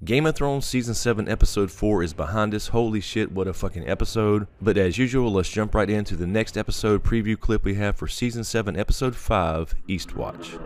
Game of Thrones Season 7 Episode 4 is behind us. Holy shit, what a fucking episode. But as usual, let's jump right into the next episode preview clip we have for Season 7 Episode 5, EastWatch.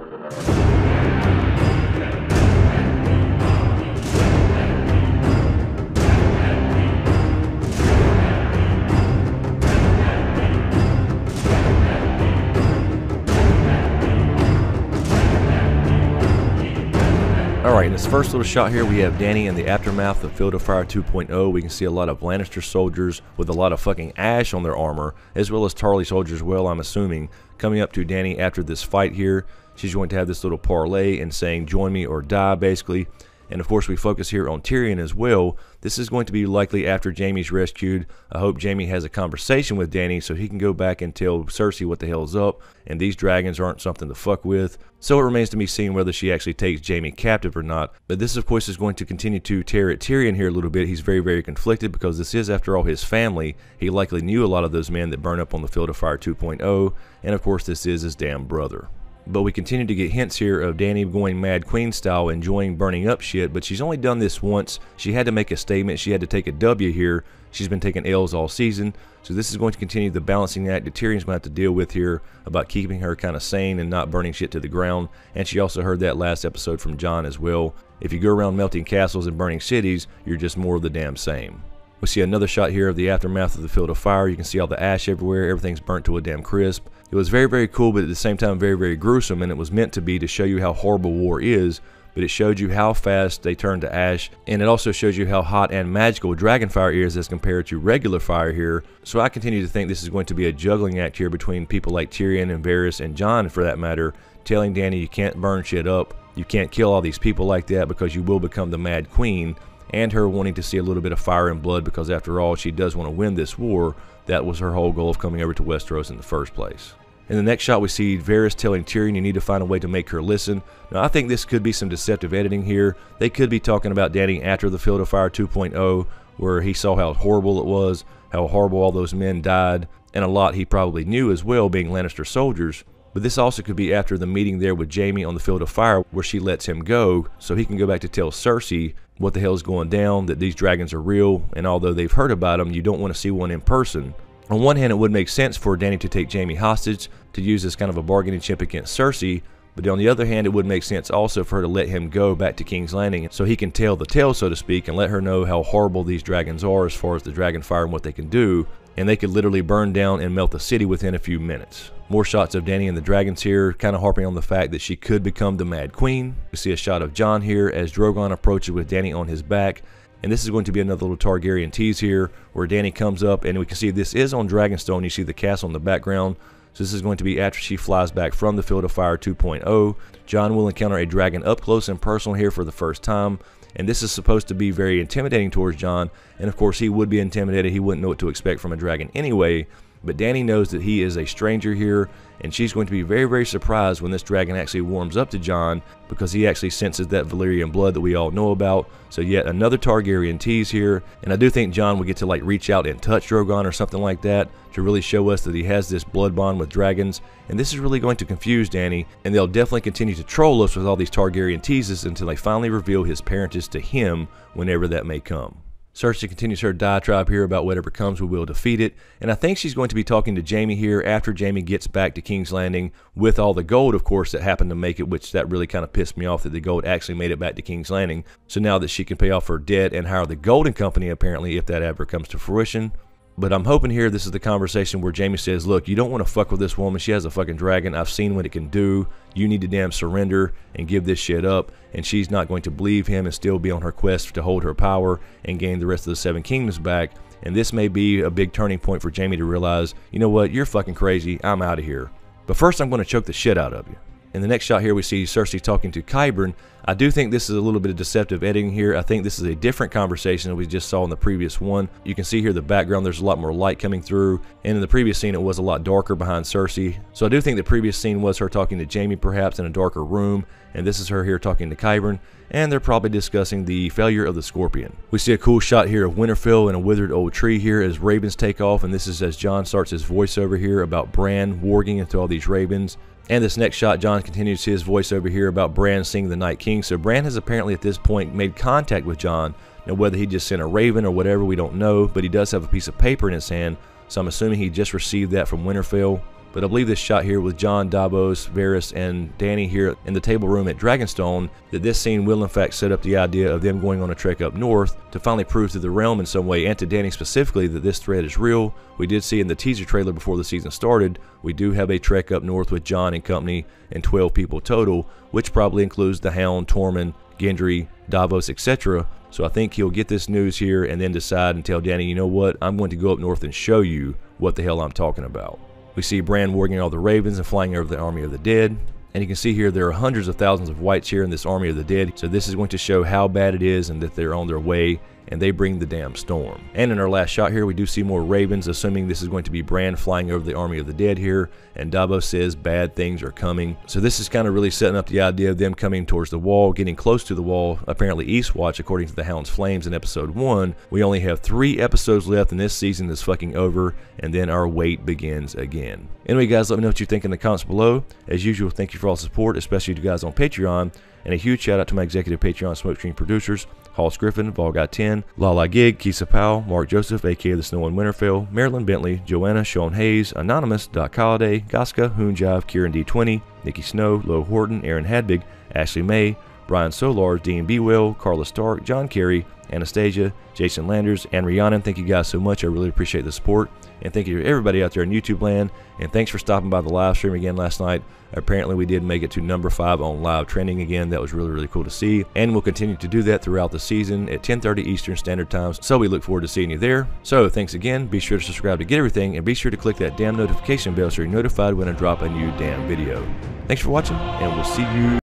Alright, in this first little shot here, we have Dany in the aftermath of Field of Fire 2.0. We can see a lot of Lannister soldiers with a lot of fucking ash on their armor, as well as Tarly soldiers, well, I'm assuming, coming up to Dany after this fight here. She's going to have this little parlay and saying, join me or die, basically. And of course, we focus here on Tyrion as well. This is going to be likely after Jaime's rescued. I hope Jaime has a conversation with Dany so he can go back and tell Cersei what the hell's up, and these dragons aren't something to fuck with. So it remains to be seen whether she actually takes Jaime captive or not. But this, of course, is going to continue to tear at Tyrion here a little bit. He's very, very conflicted because this is, after all, his family. He likely knew a lot of those men that burned up on the Field of Fire 2.0, and of course, this is his damn brother. But we continue to get hints here of Dany going Mad Queen style, enjoying burning up shit, but she's only done this once. She had to make a statement. She had to take a W here. She's been taking L's all season, so this is going to continue the balancing act that Tyrion's going to have to deal with here about keeping her kind of sane and not burning shit to the ground. And she also heard that last episode from Jon as well. If you go around melting castles and burning cities, you're just more of the damn same. We see another shot here of the aftermath of the Field of Fire. You can see all the ash everywhere. Everything's burnt to a damn crisp. It was very, very cool, but at the same time very, very gruesome, and it was meant to be to show you how horrible war is, but it showed you how fast they turn to ash, and it also shows you how hot and magical dragonfire is as compared to regular fire here. So I continue to think this is going to be a juggling act here between people like Tyrion and Varys and Jon, for that matter, telling Dany you can't burn shit up, you can't kill all these people like that because you will become the Mad Queen, and her wanting to see a little bit of fire and blood because after all, she does want to win this war. That was her whole goal of coming over to Westeros in the first place. In the next shot, we see Varys telling Tyrion you need to find a way to make her listen. Now, I think this could be some deceptive editing here. They could be talking about Dany after the Field of Fire 2.0, where he saw how horrible it was, how horrible all those men died, and a lot he probably knew as well, being Lannister soldiers. But this also could be after the meeting there with Jaime on the Field of Fire, where she lets him go, so he can go back to tell Cersei what the hell is going down, that these dragons are real, and although they've heard about them, you don't want to see one in person. On one hand, it would make sense for Dany to take Jaime hostage, to use as kind of a bargaining chip against Cersei, but on the other hand, it would make sense also for her to let him go back to King's Landing so he can tell the tale, so to speak, and let her know how horrible these dragons are as far as the dragon fire and what they can do, and they could literally burn down and melt the city within a few minutes. More shots of Dany and the dragons here, kind of harping on the fact that she could become the Mad Queen. We see a shot of Jon here as Drogon approaches with Dany on his back. And this is going to be another little Targaryen tease here, where Dany comes up, and we can see this is on Dragonstone. You see the castle in the background. So this is going to be after she flies back from the Field of Fire 2.0. Jon will encounter a dragon up close and personal here for the first time. And this is supposed to be very intimidating towards Jon. And of course, he would be intimidated. He wouldn't know what to expect from a dragon anyway. But Dany knows that he is a stranger here, and she's going to be very, very surprised when this dragon actually warms up to Jon, because he actually senses that Valyrian blood that we all know about. So yet another Targaryen tease here, and I do think Jon will get to like reach out and touch Drogon or something like that to really show us that he has this blood bond with dragons, and this is really going to confuse Dany, and they'll definitely continue to troll us with all these Targaryen teases until they finally reveal his parentage to him, whenever that may come. Cersei continues her diatribe here about whatever comes, we will defeat it. And I think she's going to be talking to Jaime here after Jaime gets back to King's Landing with all the gold, of course, that happened to make it, which that really kind of pissed me off that the gold actually made it back to King's Landing. So now that she can pay off her debt and hire the Golden Company, apparently, if that ever comes to fruition. But I'm hoping here this is the conversation where Jaime says, look, you don't want to fuck with this woman. She has a fucking dragon. I've seen what it can do. You need to damn surrender and give this shit up. And she's not going to believe him and still be on her quest to hold her power and gain the rest of the Seven Kingdoms back. And this may be a big turning point for Jaime to realize, you know what, you're fucking crazy. I'm out of here. But first I'm going to choke the shit out of you. In the next shot here, we see Cersei talking to Qyburn. I do think this is a little bit of deceptive editing here. I think this is a different conversation than we just saw in the previous one. You can see here the background, there's a lot more light coming through. And in the previous scene, it was a lot darker behind Cersei. So I do think the previous scene was her talking to Jaime perhaps in a darker room. And this is her here talking to Qyburn. and they're probably discussing the failure of the Scorpion. We see a cool shot here of Winterfell and a withered old tree here as ravens take off, and this is as Jon starts his voiceover here about Bran warging into all these ravens. And this next shot, Jon continues his voiceover here about Bran seeing the Night King. So Bran has apparently at this point made contact with Jon. Now whether he just sent a raven or whatever, we don't know, but he does have a piece of paper in his hand, so I'm assuming he just received that from Winterfell. But I believe this shot here with Jon, Davos, Varys, and Dany here in the table room at Dragonstone, that this scene will in fact set up the idea of them going on a trek up north to finally prove to the realm in some way, and to Dany specifically, that this threat is real. We did see in the teaser trailer before the season started, we do have a trek up north with Jon and company and 12 people total, which probably includes the Hound, Tormund, Gendry, Davos, etc. So I think he'll get this news here and then decide and tell Dany, you know what, I'm going to go up north and show you what the hell I'm talking about. We see Bran warging all the ravens and flying over the army of the dead. And you can see here there are hundreds of thousands of whites here in this army of the dead. So this is going to show how bad it is and that they're on their way, and they bring the damn storm. And in our last shot here, we do see more ravens, assuming this is going to be Bran flying over the army of the dead here. And Davos says bad things are coming. So this is kind of really setting up the idea of them coming towards the wall, getting close to the wall. Apparently EastWatch, according to the Hound's Flames in episode 1, we only have 3 episodes left and this season is fucking over, and then our wait begins again. Anyway guys, let me know what you think in the comments below. As usual, thank you for all the support, especially to you guys on Patreon. And a huge shout out to my executive Patreon Smokescreen producers, Halls Griffin, Volguy10, Lala Gig, Kisa Powell, Mark Joseph, aka The Snow and Winterfell, Marilyn Bentley, Joanna, Sean Hayes, Anonymous, Doc Holliday, Gaska, Hoonjive, Kieran D20, Nikki Snow, Lo Horton, Aaron Hadbig, Ashley May, Brian Solar, Dean Bewell, Carla Stark, John Carey, Anastasia, Jason Landers, and Rhiannon. Thank you guys so much. I really appreciate the support. And thank you to everybody out there in YouTube land. And thanks for stopping by the live stream again last night. Apparently we did make it to number 5 on live trending again. That was really, really cool to see. And we'll continue to do that throughout the season at 10:30 Eastern Standard Time. So we look forward to seeing you there. So thanks again. Be sure to subscribe to get everything. And be sure to click that damn notification bell so you're notified when I drop a new damn video. Thanks for watching, and we'll see you